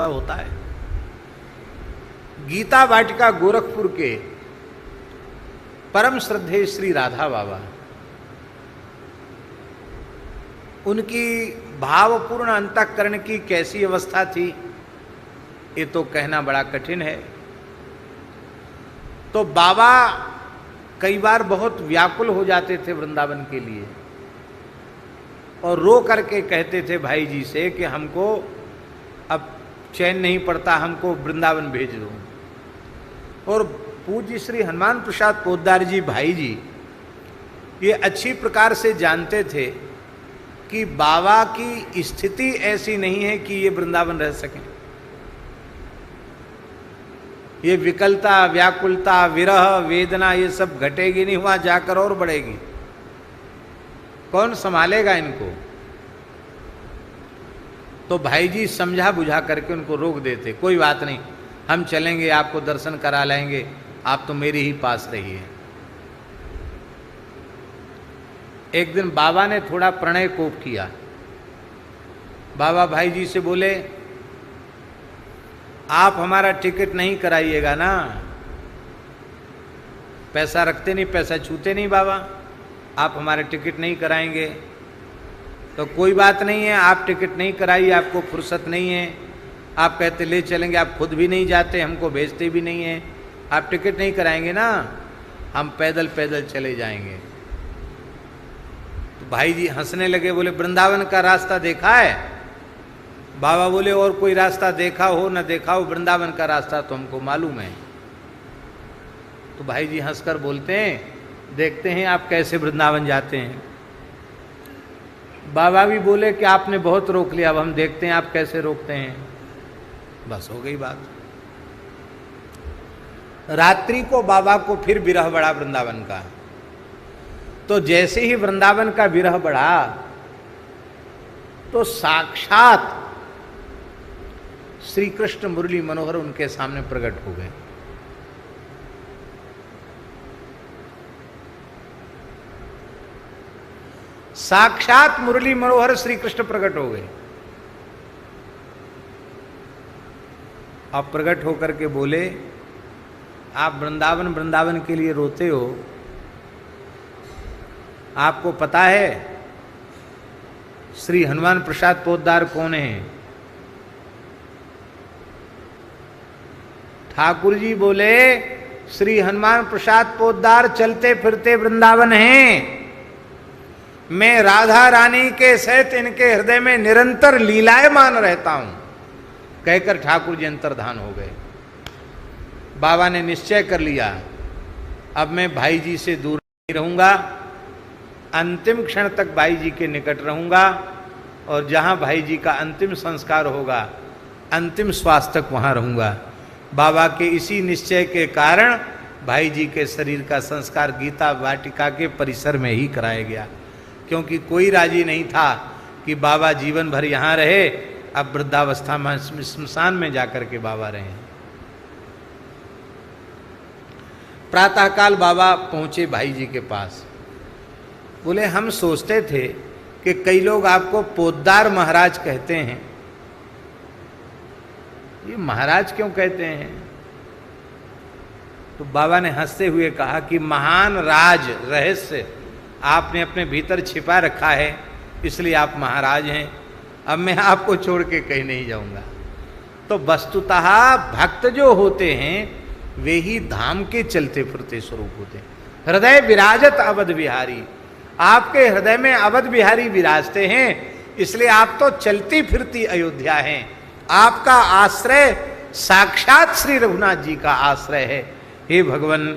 होता है। गीता वाटिका गोरखपुर के परम श्रद्धेय श्री राधा बाबा, उनकी भावपूर्ण अंतःकरण की कैसी अवस्था थी ये तो कहना बड़ा कठिन है। तो बाबा कई बार बहुत व्याकुल हो जाते थे वृंदावन के लिए और रो करके कहते थे भाई जी से कि हमको अब चैन नहीं पड़ता, हमको वृंदावन भेज दो। और पूज्य श्री हनुमान प्रसाद पोद्दार जी भाई जी ये अच्छी प्रकार से जानते थे कि बाबा की स्थिति ऐसी नहीं है कि ये वृंदावन रह सकें। ये विकलता, व्याकुलता, विरह, वेदना ये सब घटेगी नहीं, वहां जाकर और बढ़ेगी। कौन संभालेगा इनको? तो भाई जी समझा बुझा करके उनको रोक देते, कोई बात नहीं, हम चलेंगे, आपको दर्शन करा लाएंगे, आप तो मेरे ही पास रहिए। एक दिन बाबा ने थोड़ा प्रणय कोप किया। बाबा भाई जी से बोले, आप हमारा टिकट नहीं कराइएगा ना? पैसा रखते नहीं, पैसा छूते नहीं बाबा, आप हमारे टिकट नहीं कराएंगे तो कोई बात नहीं है, आप टिकट नहीं कराइए, आपको फुर्सत नहीं है, आप कहते ले चलेंगे, आप खुद भी नहीं जाते, हमको भेजते भी नहीं है, आप टिकट नहीं कराएंगे ना, हम पैदल पैदल चले जाएंगे। तो भाई जी हंसने लगे, बोले वृंदावन का रास्ता देखा है? बाबा बोले और कोई रास्ता देखा हो न देखा हो, वृंदावन का रास्ता तो हमको मालूम है। तो भाई जी हंसकर बोलते हैं, देखते हैं आप कैसे वृंदावन जाते हैं। बाबा भी बोले कि आपने बहुत रोक लिया, अब हम देखते हैं आप कैसे रोकते हैं। बस हो गई बात। रात्रि को बाबा को फिर विरह बढ़ा वृंदावन का। तो जैसे ही वृंदावन का विरह बढ़ा तो साक्षात श्री कृष्ण मुरली मनोहर उनके सामने प्रकट हो गए। साक्षात मुरली मनोहर श्री कृष्ण प्रकट हो गए। अब प्रकट होकर के बोले, आप वृंदावन वृंदावन के लिए रोते हो, आपको पता है श्री हनुमान प्रसाद पोद्दार कौन है? ठाकुर जी बोले, श्री हनुमान प्रसाद पोद्दार चलते फिरते वृंदावन हैं। मैं राधा रानी के सहित इनके हृदय में निरंतर लीलायमान रहता हूं। कहकर ठाकुर जी अंतर्धान हो गए। बाबा ने निश्चय कर लिया, अब मैं भाई जी से दूर नहीं रहूंगा, अंतिम क्षण तक भाई जी के निकट रहूंगा और जहां भाई जी का अंतिम संस्कार होगा, अंतिम श्वास तक वहां रहूंगा। बाबा के इसी निश्चय के कारण भाई जी के शरीर का संस्कार गीता वाटिका के परिसर में ही कराया गया, क्योंकि कोई राजी नहीं था कि बाबा जीवन भर यहाँ रहे, अब वृद्धावस्था में स्मशान में जाकर के बाबा रहे। प्रातःकाल बाबा पहुंचे भाई जी के पास। बोले, हम सोचते थे कि कई लोग आपको पोद्दार महाराज कहते हैं, ये महाराज क्यों कहते हैं? तो बाबा ने हंसते हुए कहा कि महान राज रहस्य आपने अपने भीतर छिपा रखा है, इसलिए आप महाराज हैं। अब मैं आपको छोड़ के कहीं नहीं जाऊंगा। तो वस्तुतः भक्त जो होते हैं वे ही धाम के चलते फिरते स्वरूप होते हैं। हृदय विराजत अवध बिहारी, आपके हृदय में अवध बिहारी विराजते हैं, इसलिए आप तो चलती फिरती अयोध्या हैं। आपका आश्रय साक्षात श्री रघुनाथ जी का आश्रय है, हे भगवान।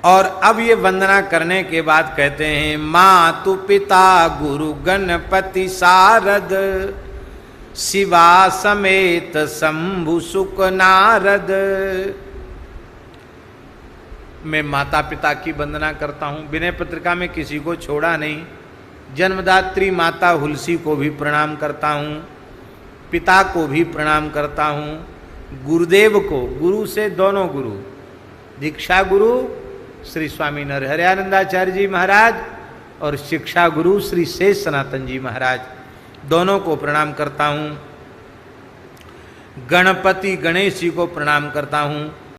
और अब ये वंदना करने के बाद कहते हैं, मातु पिता गुरु गणपति सारद, शिवा समेत शंभु सुक नारद। मैं माता पिता की वंदना करता हूँ, विनय पत्रिका में किसी को छोड़ा नहीं। जन्मदात्री माता हुलसी को भी प्रणाम करता हूँ, पिता को भी प्रणाम करता हूँ, गुरुदेव को, गुरु से दोनों गुरु, दीक्षा गुरु श्री स्वामी नरहरियानंदाचार्य जी महाराज और शिक्षा गुरु श्री शेष सनातन जी महाराज, दोनों को प्रणाम करता हूँ। गणपति गणेश जी को प्रणाम करता हूँ।